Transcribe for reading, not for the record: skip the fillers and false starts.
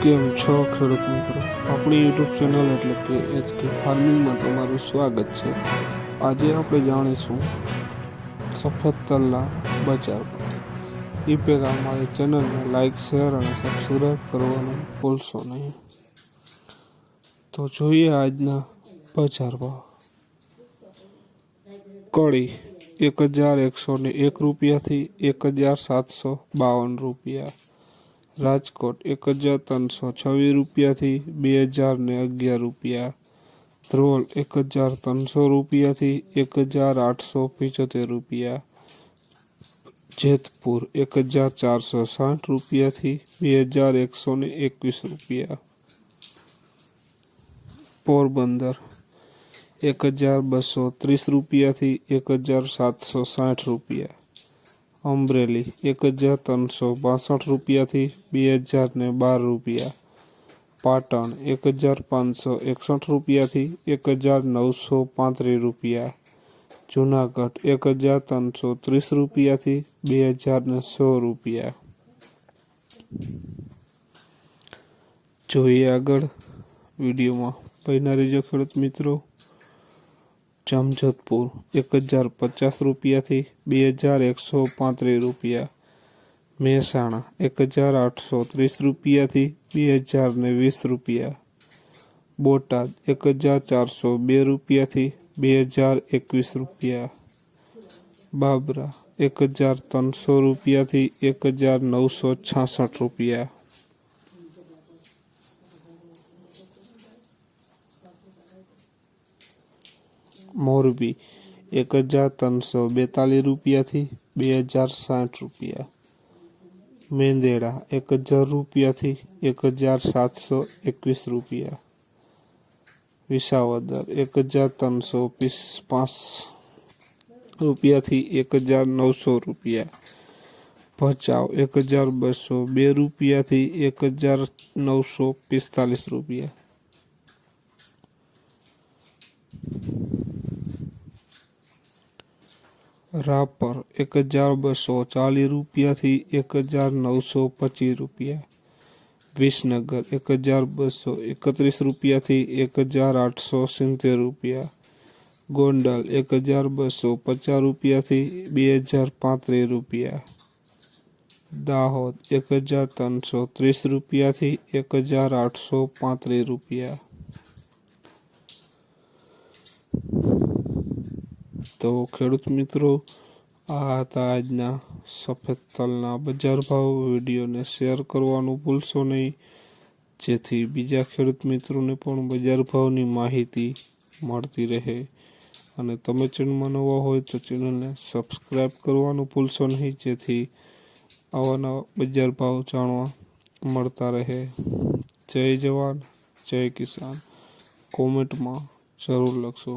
કેમ છો ખેડૂત મિત્રો? આપણી યુટ્યુબ ચેનલ એટલે કે HK ફાર્મિંગમાં તમારું સ્વાગત છે. આજે આપણે જાણીશું સફેદ તલના બજાર ભાવ. એ પહેલાં અમારી ચેનલને લાઇક, શેર અને સબસ્ક્રાઈબ કરવાનું ભૂલશો નહીં. તો જોઈએ આજના બજાર ભાવ. કળી 1101 રૂપિયાથી 1752 રૂપિયા. રાજકોટ 1326 રૂપિયાથી 2011 રૂપિયા. ધ્રોલ 1300 રૂપિયાથી 1875 રૂપિયા. જેતપુર 1460 રૂપિયાથી 2121 રૂપિયા. પોરબંદર 1230 રૂપિયાથી 1760 રૂપિયા. અમરેલી 1362 રૂપિયાથી 2012 રૂપિયા. પાટણ 1561 રૂપિયાથી 1935 રૂપિયા. જુનાગઢ 1330 રૂપિયાથી 2016 રૂપિયા. જોઈએ આગળ વિડીયોમાં બન્યા રહેજો ખેડૂત મિત્રો. જામજોધપુર 1050 રૂપિયાથી 2135 રૂપિયા. મહેસાણા 1830 રૂપિયાથી 2020 રૂપિયા. બોટાદ 1402 રૂપિયાથી 2021 રૂપિયા. બાબરા 1300 રૂપિયાથી 1966 રૂપિયા. મોરબી 1342 રૂપિયાથી 2060 રૂપિયા. મેંદેડા 1000 રૂપિયાથી 1721 રૂપિયા. વિસાવદર 1305 રૂપિયાથી 1900 રૂપિયા. ભચાઉ 1202 રૂપિયાથી 1945 રૂપિયા. રાપર 1240 રૂપિયાથી 1925 રૂપિયા. વિસનગર 1231 રૂપિયાથી 1870 રૂપિયા. ગોંડલ 1250 રૂપિયાથી 2035 રૂપિયા. દાહોદ 1330 રૂપિયાથી 1835 રૂપિયા. તો ખેડૂત મિત્રો, આ હતા આજના સફેદ તલના બજાર ભાવ. વિડીયોને શેર કરવાનું ભૂલશો નહીં, જેથી બીજા ખેડૂત મિત્રોને પણ બજાર ભાવની માહિતી મળતી રહે. અને તમે ચેનલમાં નવા હોય તો ચેનલને સબસ્ક્રાઈબ કરવાનું ભૂલશો નહીં, જેથી આવા નવા બજાર ભાવ જાણવા મળતા રહે. જય જવાન, જય કિસાન. કોમેન્ટમાં જરૂર લખશો.